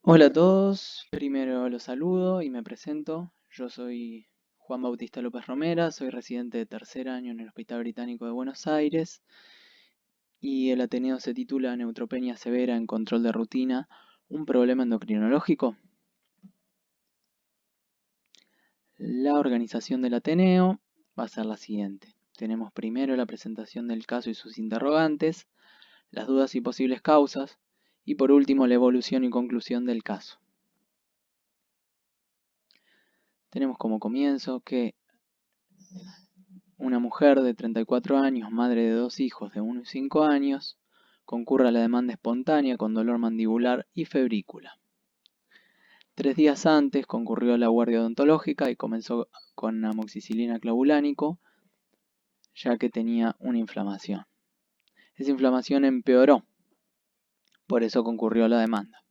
Hola a todos, primero los saludo y me presento. Yo soy Juan Bautista López Romera, soy residente de tercer año en el Hospital Británico de Buenos Aires y el Ateneo se titula Neutropenia severa en control de rutina, un problema endocrinológico. La organización del Ateneo va a ser la siguiente. Tenemos primero la presentación del caso y sus interrogantes, las dudas y posibles causas y por último la evolución y conclusión del caso. Tenemos como comienzo que una mujer de 34 años, madre de 2 hijos de 1 y 5 años, concurre a la demanda espontánea con dolor mandibular y febrícula. 3 días antes concurrió a la guardia odontológica y comenzó con amoxicilina clavulánico, ya que tenía una inflamación. Esa inflamación empeoró, por eso concurrió a la demanda.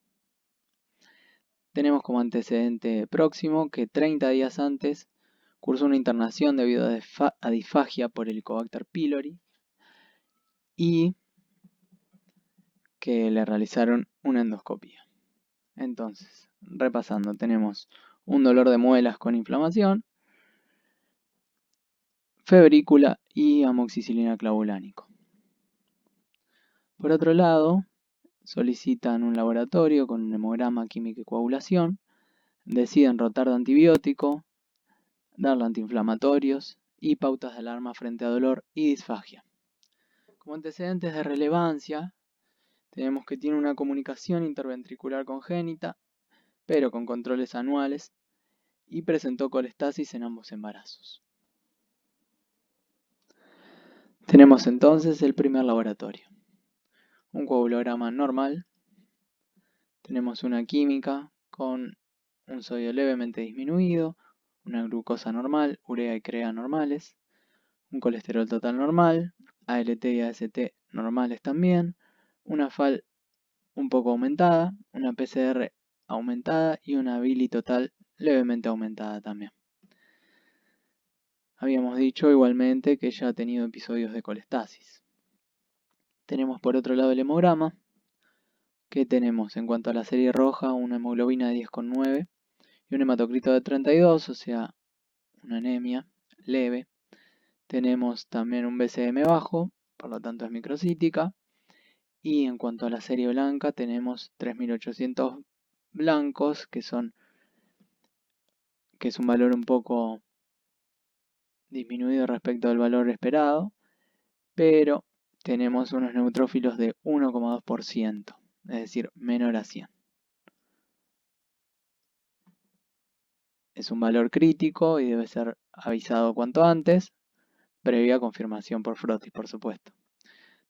Tenemos como antecedente próximo que 30 días antes cursó una internación debido a disfagia por Helicobacter pylori y que le realizaron una endoscopia. Entonces, repasando, tenemos un dolor de muelas con inflamación, febrícula y amoxicilina clavulánico. Por otro lado, solicitan un laboratorio con un hemograma, química y coagulación, deciden rotar de antibiótico, darle antiinflamatorios y pautas de alarma frente a dolor y disfagia. Como antecedentes de relevancia, tenemos que tiene una comunicación interventricular congénita, pero con controles anuales, y presentó colestasis en ambos embarazos. Tenemos entonces el primer laboratorio. Un coagulograma normal. Tenemos una química con un sodio levemente disminuido, una glucosa normal, urea y CREA normales, un colesterol total normal, ALT y AST normales también, una FAL un poco aumentada, una PCR aumentada y una bili total levemente aumentada también. Habíamos dicho igualmente que ella ha tenido episodios de colestasis. Tenemos por otro lado el hemograma, que tenemos en cuanto a la serie roja una hemoglobina de 10,9 y un hematocrito de 32, o sea, una anemia leve. Tenemos también un BCM bajo, por lo tanto es microcítica. Y en cuanto a la serie blanca tenemos 3800 blancos, que es un valor un poco disminuido respecto al valor esperado, pero tenemos unos neutrófilos de 1,2%, es decir, menor a 100. Es un valor crítico y debe ser avisado cuanto antes, previa confirmación por frotis, por supuesto.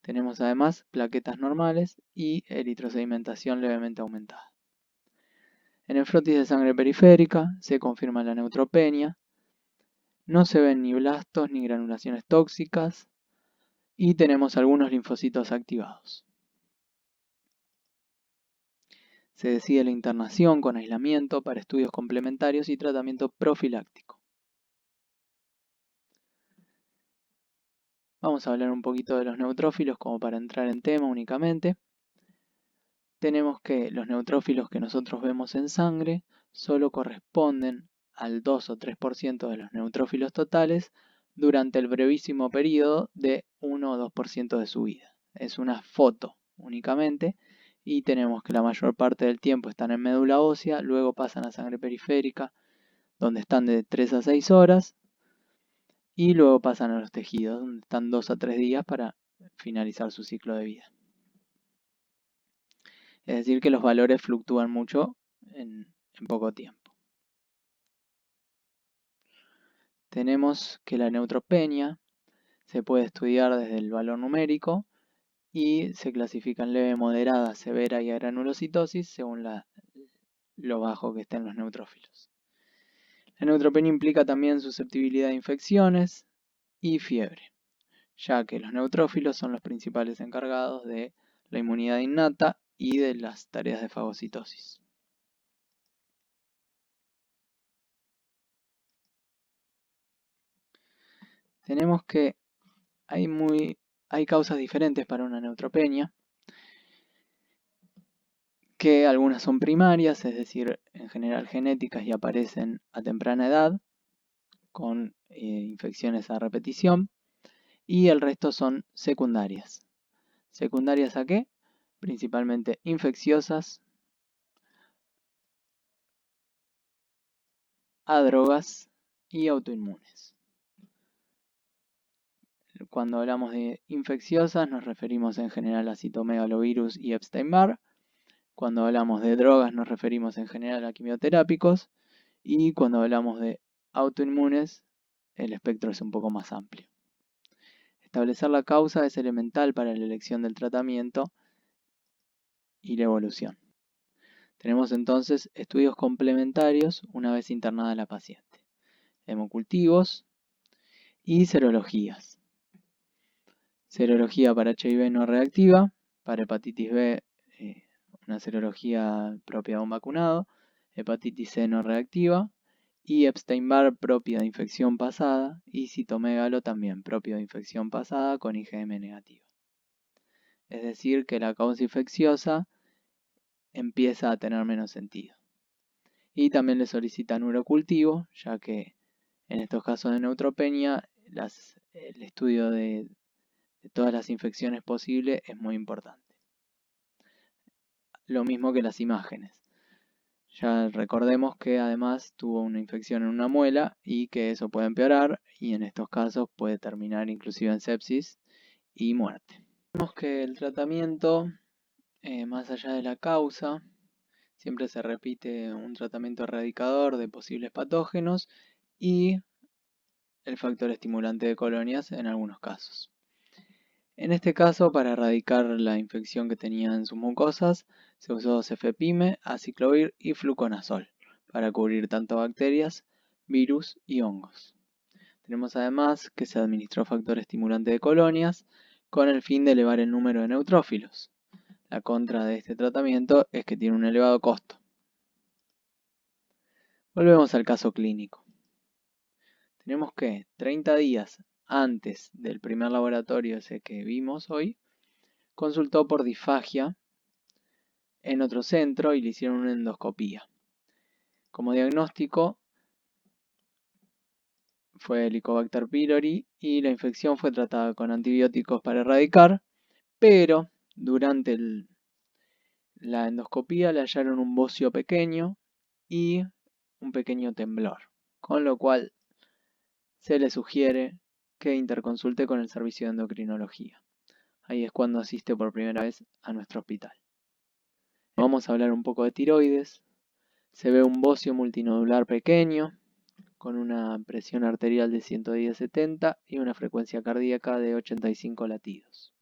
Tenemos además plaquetas normales y eritrosedimentación levemente aumentada. En el frotis de sangre periférica se confirma la neutropenia, no se ven ni blastos ni granulaciones tóxicas y tenemos algunos linfocitos activados. Se decide la internación con aislamiento para estudios complementarios y tratamiento profiláctico. Vamos a hablar un poquito de los neutrófilos como para entrar en tema únicamente. Tenemos que los neutrófilos que nosotros vemos en sangre solo corresponden al 2 o 3% de los neutrófilos totales durante el brevísimo periodo de 1 o 2% de su vida. Es una foto únicamente y tenemos que la mayor parte del tiempo están en médula ósea, luego pasan a sangre periférica donde están de 3 a 6 horas y luego pasan a los tejidos donde están 2 a 3 días para finalizar su ciclo de vida. Es decir que los valores fluctúan mucho en poco tiempo. Tenemos que la neutropenia se puede estudiar desde el valor numérico y se clasifica en leve, moderada, severa y agranulocitosis según lo bajo que estén los neutrófilos. La neutropenia implica también susceptibilidad a infecciones y fiebre, ya que los neutrófilos son los principales encargados de la inmunidad innata y de las tareas de fagocitosis. Tenemos que hay causas diferentes para una neutropenia, que algunas son primarias, es decir, en general genéticas y aparecen a temprana edad, con infecciones a repetición, y el resto son secundarias. ¿Secundarias a qué? Principalmente infecciosas, a drogas y autoinmunes. Cuando hablamos de infecciosas nos referimos en general a citomegalovirus y Epstein-Barr. Cuando hablamos de drogas nos referimos en general a quimioterápicos. Y cuando hablamos de autoinmunes, el espectro es un poco más amplio. Establecer la causa es elemental para la elección del tratamiento y la evolución. Tenemos entonces estudios complementarios una vez internada la paciente. Hemocultivos y serologías. Serología para HIV no reactiva, para hepatitis B una serología propia de un vacunado, hepatitis C no reactiva y Epstein-Barr propia de infección pasada y citomegalo también propio de infección pasada con IgM negativa. Es decir, que la causa infecciosa empieza a tener menos sentido. Y también le solicitan urocultivo, ya que en estos casos de neutropenia el estudio de todas las infecciones posibles es muy importante. Lo mismo que las imágenes. Ya recordemos que además tuvo una infección en una muela y que eso puede empeorar y en estos casos puede terminar inclusive en sepsis y muerte. Vemos que el tratamiento, más allá de la causa, siempre se repite un tratamiento erradicador de posibles patógenos y el factor estimulante de colonias en algunos casos. En este caso, para erradicar la infección que tenía en sus mucosas, se usó cefepime, aciclovir y fluconazol para cubrir tanto bacterias, virus y hongos. Tenemos además que se administró factor estimulante de colonias con el fin de elevar el número de neutrófilos. La contra de este tratamiento es que tiene un elevado costo. Volvemos al caso clínico. Tenemos que 30 días antes del primer laboratorio ese que vimos hoy, consultó por disfagia en otro centro y le hicieron una endoscopía. Como diagnóstico fue Helicobacter pylori y la infección fue tratada con antibióticos para erradicar, pero durante la endoscopía le hallaron un bocio pequeño y un pequeño temblor, con lo cual se le sugiere que interconsulte con el servicio de endocrinología. Ahí es cuando asiste por primera vez a nuestro hospital. Vamos a hablar un poco de tiroides. Se ve un bocio multinodular pequeño, con una presión arterial de 110/70 y una frecuencia cardíaca de 85 latidos.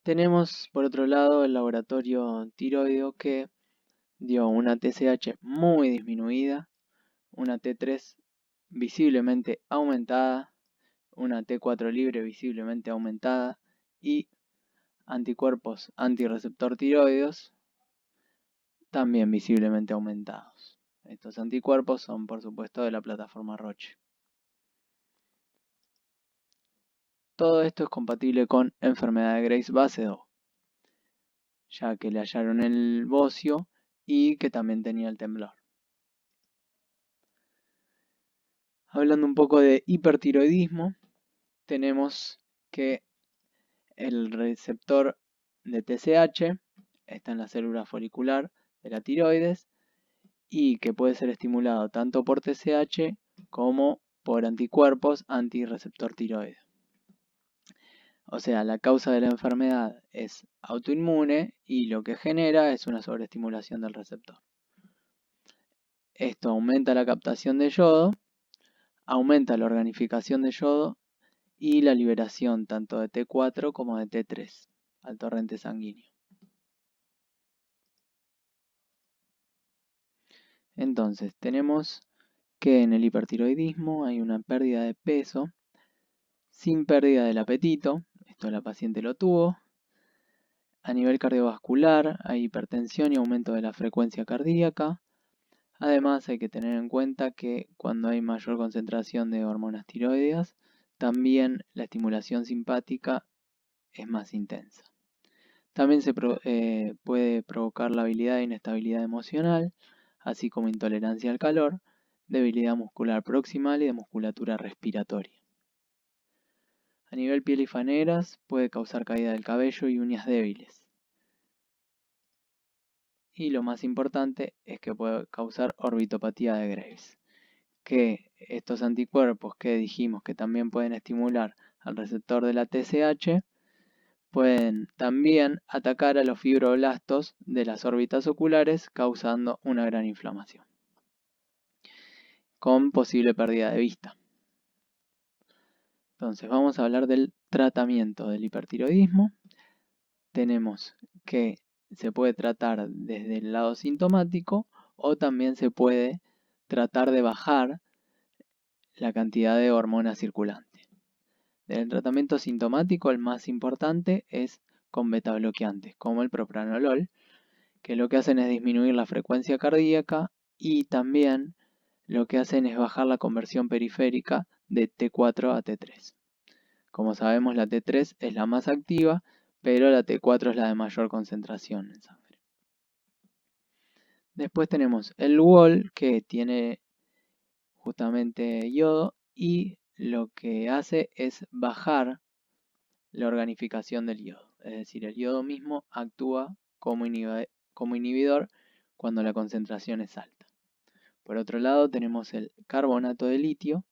Tenemos por otro lado el laboratorio tiroideo que dio una TSH muy disminuida, una T3 visiblemente aumentada, una T4 libre visiblemente aumentada y anticuerpos antirreceptor tiroideos también visiblemente aumentados. Estos anticuerpos son por supuesto de la plataforma Roche. Todo esto es compatible con enfermedad de Graves base 2, ya que le hallaron el bocio y que también tenía el temblor. Hablando un poco de hipertiroidismo, tenemos que el receptor de TSH está en la célula folicular de la tiroides y que puede ser estimulado tanto por TSH como por anticuerpos antirreceptor tiroideo. O sea, la causa de la enfermedad es autoinmune y lo que genera es una sobreestimulación del receptor. Esto aumenta la captación de yodo, aumenta la organificación de yodo y la liberación tanto de T4 como de T3 al torrente sanguíneo. Entonces, tenemos que en el hipertiroidismo hay una pérdida de peso sin pérdida del apetito. Esto la paciente lo tuvo. A nivel cardiovascular hay hipertensión y aumento de la frecuencia cardíaca. Además hay que tener en cuenta que cuando hay mayor concentración de hormonas tiroideas, también la estimulación simpática es más intensa. También puede provocar la habilidad de inestabilidad emocional, así como intolerancia al calor, debilidad muscular proximal y de musculatura respiratoria. A nivel piel y faneras, puede causar caída del cabello y uñas débiles. Y lo más importante es que puede causar orbitopatía de Graves, que estos anticuerpos que dijimos que también pueden estimular al receptor de la TSH, pueden también atacar a los fibroblastos de las órbitas oculares, causando una gran inflamación, con posible pérdida de vista. Entonces vamos a hablar del tratamiento del hipertiroidismo. Tenemos que se puede tratar desde el lado sintomático o también se puede tratar de bajar la cantidad de hormona circulante. Del tratamiento sintomático, el más importante es con betabloqueantes, como el propranolol, que lo que hacen es disminuir la frecuencia cardíaca y también lo que hacen es bajar la conversión periférica de T4 a T3. Como sabemos, la T3 es la más activa, pero la T4 es la de mayor concentración en sangre. Después tenemos el Lugol, que tiene justamente yodo y lo que hace es bajar la organificación del yodo. Es decir, el yodo mismo actúa como inhibidor cuando la concentración es alta. Por otro lado tenemos el carbonato de litio,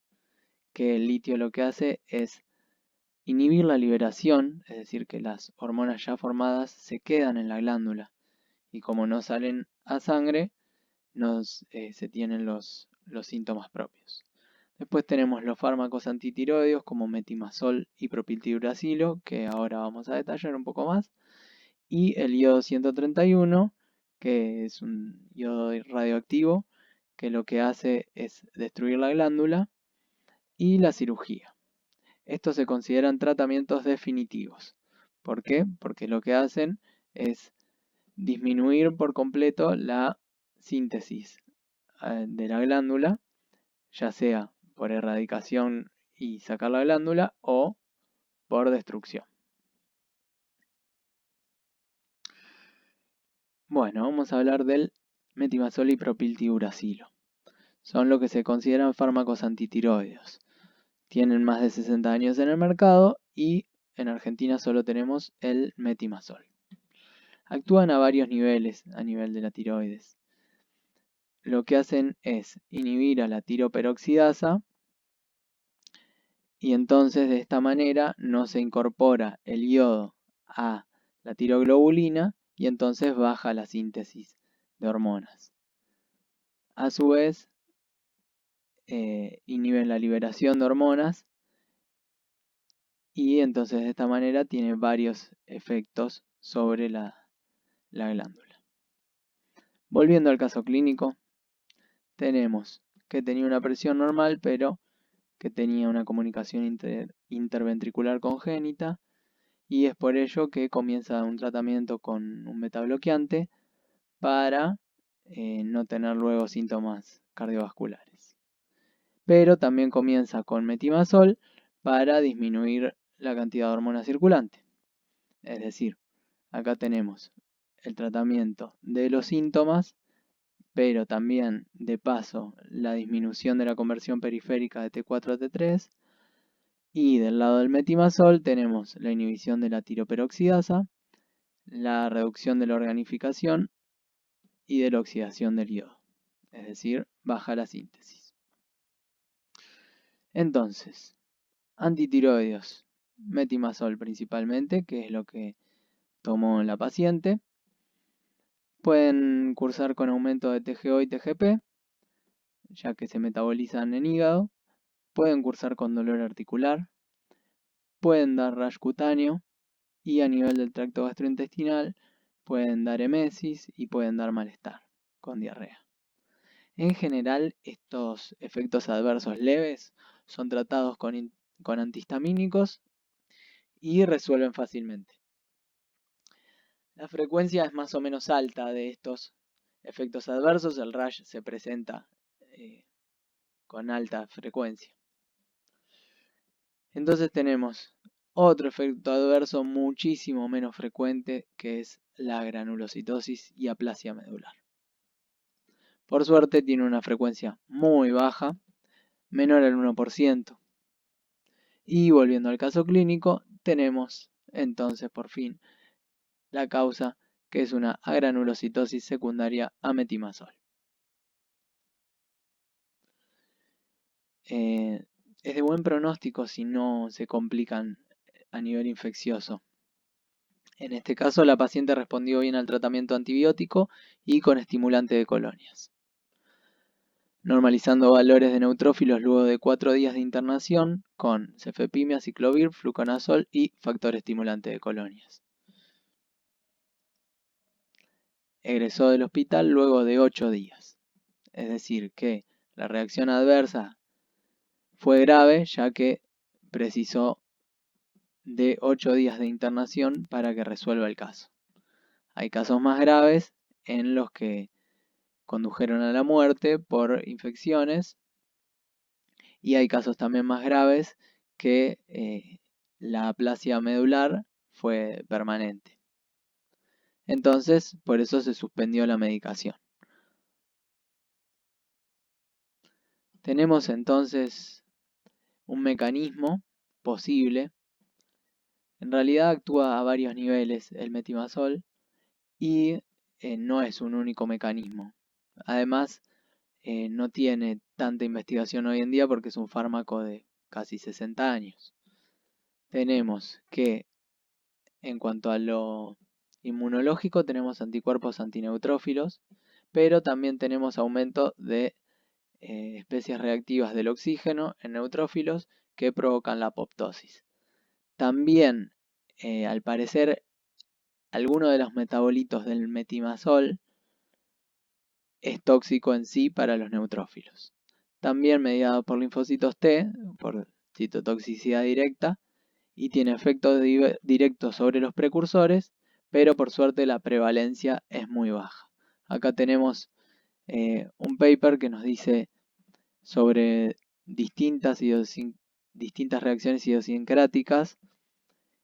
que el litio lo que hace es inhibir la liberación, es decir, que las hormonas ya formadas se quedan en la glándula y como no salen a sangre, se tienen los síntomas propios. Después tenemos los fármacos antitiroideos como metimazol y propiltiuracilo, que ahora vamos a detallar un poco más, y el iodo 131, que es un iodo radioactivo, que lo que hace es destruir la glándula, y la cirugía. Estos se consideran tratamientos definitivos. ¿Por qué? Porque lo que hacen es disminuir por completo la síntesis de la glándula, ya sea por erradicación y sacar la glándula o por destrucción. Bueno, vamos a hablar del metimazol y propiltiuracilo. Son lo que se consideran fármacos antitiroideos. Tienen más de 60 años en el mercado y en Argentina solo tenemos el metimazol. Actúan a varios niveles a nivel de la tiroides. Lo que hacen es inhibir a la tiroperoxidasa y entonces de esta manera no se incorpora el yodo a la tiroglobulina y entonces baja la síntesis de hormonas. A su vez, inhiben la liberación de hormonas y entonces de esta manera tiene varios efectos sobre la glándula. Volviendo al caso clínico, tenemos que tenía una presión normal, pero que tenía una comunicación interventricular congénita y es por ello que comienza un tratamiento con un betabloqueante para no tener luego síntomas cardiovasculares. Pero también comienza con metimazol para disminuir la cantidad de hormona circulante. Es decir, acá tenemos el tratamiento de los síntomas, pero también de paso la disminución de la conversión periférica de T4 a T3. Y del lado del metimazol tenemos la inhibición de la tiroperoxidasa, la reducción de la organificación y de la oxidación del yodo. Es decir, baja la síntesis. Entonces, antitiroideos, metimazol principalmente, que es lo que tomó la paciente. Pueden cursar con aumento de TGO y TGP, ya que se metabolizan en hígado. Pueden cursar con dolor articular. Pueden dar rash cutáneo. Y a nivel del tracto gastrointestinal pueden dar emesis y pueden dar malestar con diarrea. En general, estos efectos adversos leves son tratados con antihistamínicos y resuelven fácilmente. La frecuencia es más o menos alta de estos efectos adversos. El rash se presenta con alta frecuencia. Entonces tenemos otro efecto adverso muchísimo menos frecuente, que es la granulocitosis y aplasia medular. Por suerte tiene una frecuencia muy baja, menor al 1%. Y volviendo al caso clínico, tenemos entonces por fin la causa, que es una agranulocitosis secundaria a metimazol. Es de buen pronóstico si no se complican a nivel infeccioso. En este caso, la paciente respondió bien al tratamiento antibiótico y con estimulante de colonias, normalizando valores de neutrófilos luego de 4 días de internación con cefepimia, ciclovir, fluconazol y factor estimulante de colonias. Egresó del hospital luego de 8 días, es decir que la reacción adversa fue grave, ya que precisó de 8 días de internación para que resuelva el caso. Hay casos más graves en los que condujeron a la muerte por infecciones, y hay casos también más graves que la aplasia medular fue permanente. Entonces, por eso se suspendió la medicación. Tenemos entonces un mecanismo posible. En realidad actúa a varios niveles el metimazol y no es un único mecanismo. Además, no tiene tanta investigación hoy en día porque es un fármaco de casi 60 años. Tenemos que, en cuanto a lo inmunológico, tenemos anticuerpos antineutrófilos, pero también tenemos aumento de especies reactivas del oxígeno en neutrófilos que provocan la apoptosis. También, al parecer, alguno de los metabolitos del metimazol es tóxico en sí para los neutrófilos. También mediado por linfocitos T, por citotoxicidad directa, y tiene efectos directos sobre los precursores, pero por suerte la prevalencia es muy baja. Acá tenemos un paper que nos dice sobre distintas reacciones idiosincráticas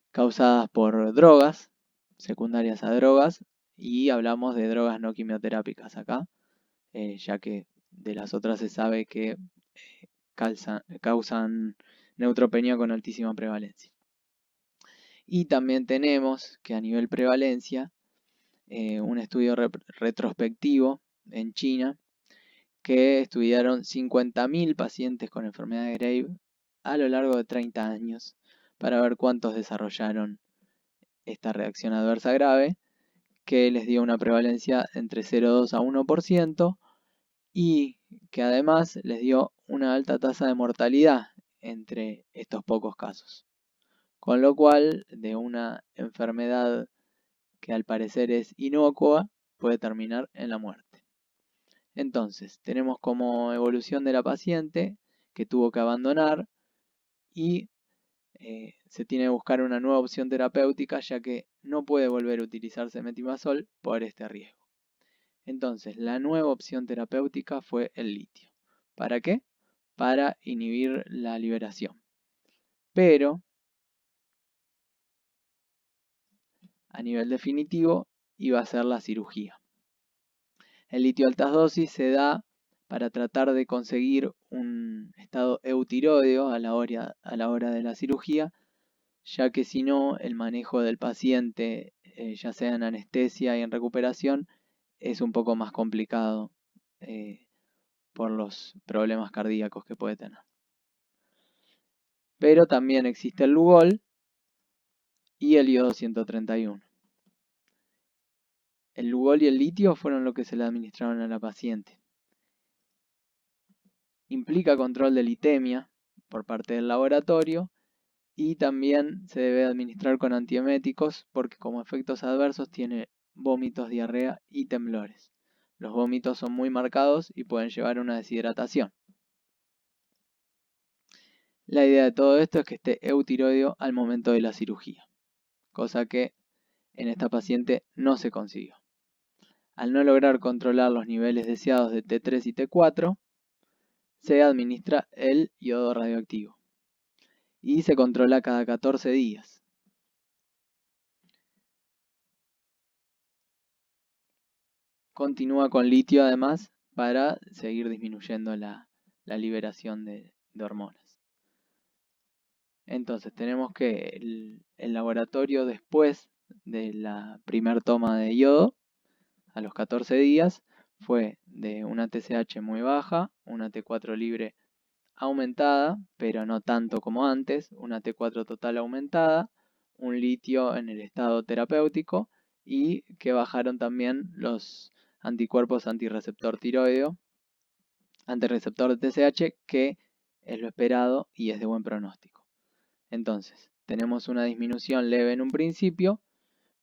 causadas por drogas, secundarias a drogas, y hablamos de drogas no quimioterápicas acá, ya que de las otras se sabe que causan neutropenia con altísima prevalencia. Y también tenemos que a nivel prevalencia, un estudio retrospectivo en China, que estudiaron 50.000 pacientes con enfermedad de Graves a lo largo de 30 años para ver cuántos desarrollaron esta reacción adversa grave, que les dio una prevalencia entre 0,2 a 1%, y que además les dio una alta tasa de mortalidad entre estos pocos casos. Con lo cual, de una enfermedad que al parecer es inocua, puede terminar en la muerte. Entonces, tenemos como evolución de la paciente que tuvo que abandonar y se tiene que buscar una nueva opción terapéutica, ya que no puede volver a utilizarse metimazol por este riesgo. Entonces, la nueva opción terapéutica fue el litio. ¿Para qué? Para inhibir la liberación. Pero, a nivel definitivo, iba a ser la cirugía. El litio a altas dosis se da para tratar de conseguir un estado eutiroideo a la hora de la cirugía, ya que si no, el manejo del paciente, ya sea en anestesia y en recuperación, es un poco más complicado por los problemas cardíacos que puede tener. Pero también existe el Lugol y el iodo 131. El Lugol y el litio fueron lo que se le administraron a la paciente. Implica control de litemia por parte del laboratorio y también se debe administrar con antieméticos porque como efectos adversos tiene vómitos, diarrea y temblores. Los vómitos son muy marcados y pueden llevar a una deshidratación. La idea de todo esto es que esté eutiroideo al momento de la cirugía, cosa que en esta paciente no se consiguió. Al no lograr controlar los niveles deseados de T3 y T4, se administra el iodo radioactivo. y se controla cada 14 días. Continúa con litio además para seguir disminuyendo la liberación de hormonas. Entonces tenemos que el laboratorio, después de la primer toma de yodo, a los 14 días, fue de una TSH muy baja, una T4 libre aumentada, pero no tanto como antes, una T4 total aumentada, un litio en el estado terapéutico y que bajaron también los anticuerpos antirreceptor tiroideo, antirreceptor de TSH, que es lo esperado y es de buen pronóstico. Entonces, tenemos una disminución leve en un principio,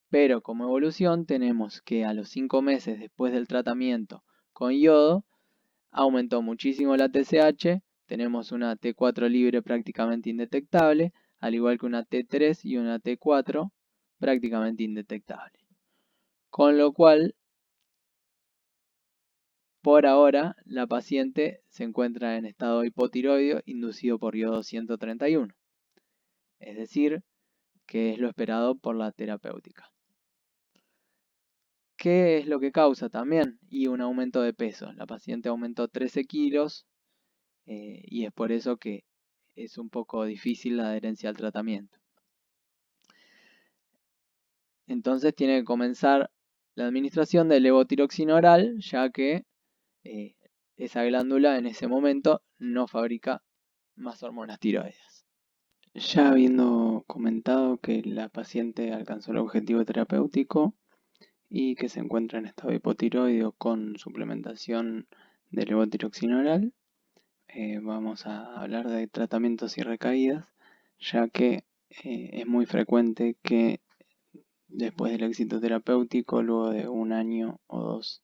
pero como evolución tenemos que a los 5 meses después del tratamiento con yodo, aumentó muchísimo la TSH, tenemos una T4 libre prácticamente indetectable, al igual que una T3 y una T4 prácticamente indetectable. Con lo cual, por ahora, la paciente se encuentra en estado hipotiroideo inducido por yodo 131. Es decir, que es lo esperado por la terapéutica. ¿Qué es lo que causa también? Y un aumento de peso. La paciente aumentó 13 kilos y es por eso que es un poco difícil la adherencia al tratamiento. Entonces tiene que comenzar la administración de levotiroxina oral, ya que esa glándula en ese momento no fabrica más hormonas tiroides. Ya habiendo comentado que la paciente alcanzó el objetivo terapéutico y que se encuentra en estado hipotiroideo con suplementación de levotiroxina oral, vamos a hablar de tratamientos y recaídas, ya que es muy frecuente que después del éxito terapéutico, luego de un año o dos,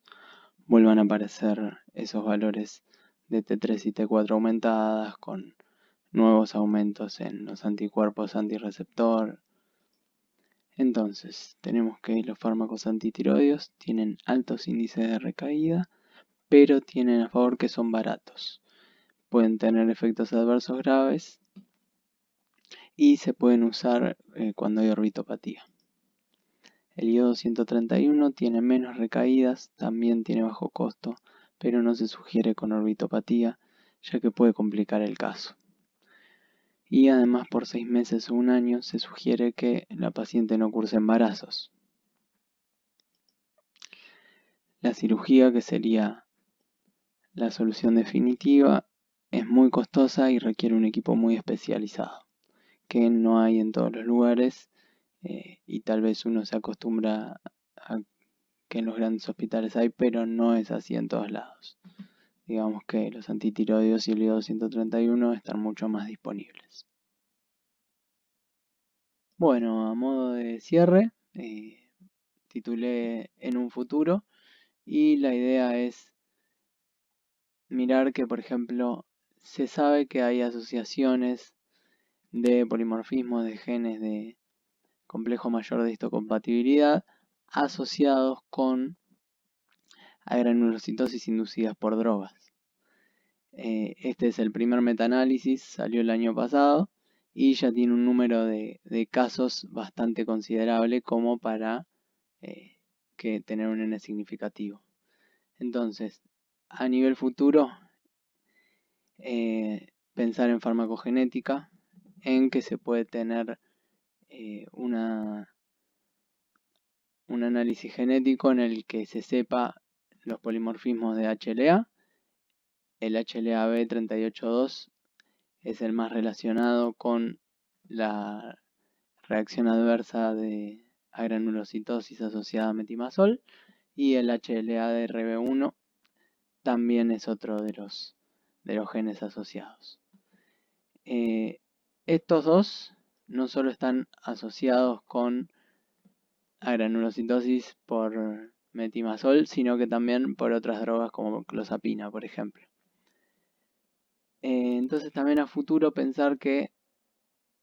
vuelvan a aparecer esos valores de T3 y T4 aumentadas con nuevos aumentos en los anticuerpos antirreceptor. Entonces, tenemos que los fármacos antitiroideos tienen altos índices de recaída, pero tienen a favor que son baratos. Pueden tener efectos adversos graves y se pueden usar cuando hay orbitopatía. El yodo 131 tiene menos recaídas, también tiene bajo costo, pero no se sugiere con orbitopatía, ya que puede complicar el caso. Y además por 6 meses o un año se sugiere que la paciente no curse embarazos. La cirugía, que sería la solución definitiva, es muy costosa y requiere un equipo muy especializado, que no hay en todos los lugares y tal vez uno se acostumbra a que en los grandes hospitales hay, pero no es así en todos lados. Digamos que los antitiroideos y el yodo 131 están mucho más disponibles. Bueno, a modo de cierre, titulé En un futuro y la idea es mirar que, por ejemplo, se sabe que hay asociaciones de polimorfismos de genes de complejo mayor de histocompatibilidad asociados con agranulocitosis inducidas por drogas. Este es el primer metaanálisis, salió el año pasado y ya tiene un número de casos bastante considerable como para que tener un N significativo. Entonces, a nivel futuro, pensar en farmacogenética, en que se puede tener un análisis genético en el que se sepa los polimorfismos de HLA. El HLA-B38.2 es el más relacionado con la reacción adversa de agranulocitosis asociada a metimazol, y el HLA-DRB1 también es otro de los genes asociados. Estos dos no solo están asociados con agranulocitosis por metimazol, sino que también por otras drogas como clozapina, por ejemplo. Entonces también a futuro pensar que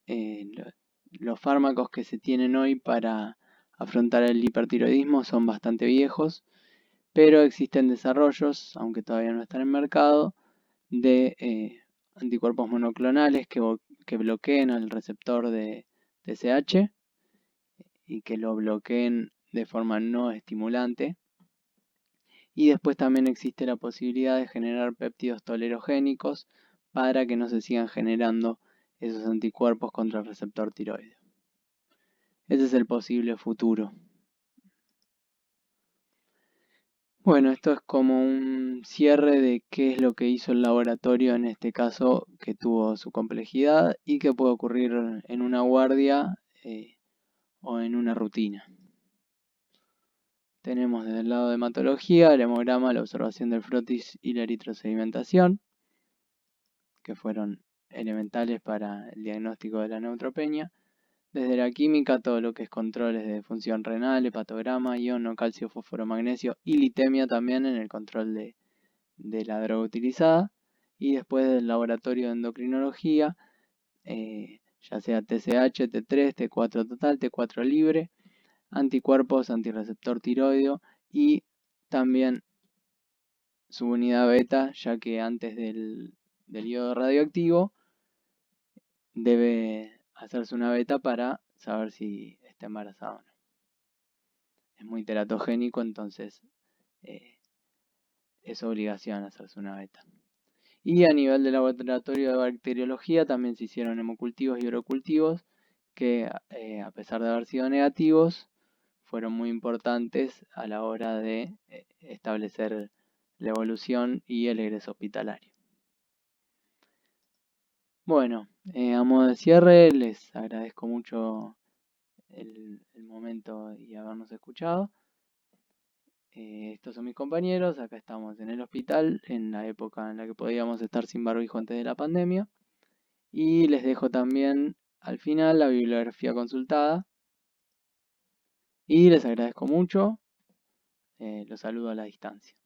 los fármacos que se tienen hoy para afrontar el hipertiroidismo son bastante viejos, pero existen desarrollos, aunque todavía no están en mercado, de anticuerpos monoclonales que bloqueen al receptor de TSH y que lo bloqueen de forma no estimulante. Y después también existe la posibilidad de generar péptidos tolerogénicos para que no se sigan generando esos anticuerpos contra el receptor tiroideo. Ese es el posible futuro. Bueno, esto es como un cierre de qué es lo que hizo el laboratorio en este caso, que tuvo su complejidad y que puede ocurrir en una guardia o en una rutina. Tenemos desde el lado de hematología el hemograma, la observación del frotis y la eritrosedimentación, que fueron elementales para el diagnóstico de la neutropenia. Desde la química, todo lo que es controles de función renal, hepatograma, iono, calcio, fósforo, magnesio y litemia también en el control de la droga utilizada. Y después del laboratorio de endocrinología, ya sea TSH, T3, T4 total, T4 libre, anticuerpos, antirreceptor tiroideo y también subunidad beta, ya que antes del iodo radioactivo debe hacerse una beta para saber si está embarazada o no. Es muy teratogénico, entonces es obligación hacerse una beta. Y a nivel de laboratorio de bacteriología también se hicieron hemocultivos y orocultivos que a pesar de haber sido negativos, fueron muy importantes a la hora de establecer la evolución y el egreso hospitalario. Bueno, a modo de cierre, les agradezco mucho el momento y habernos escuchado. Estos son mis compañeros, acá estamos en el hospital, en la época en la que podíamos estar sin barbijo antes de la pandemia. Y les dejo también al final la bibliografía consultada. Y les agradezco mucho, los saludo a la distancia.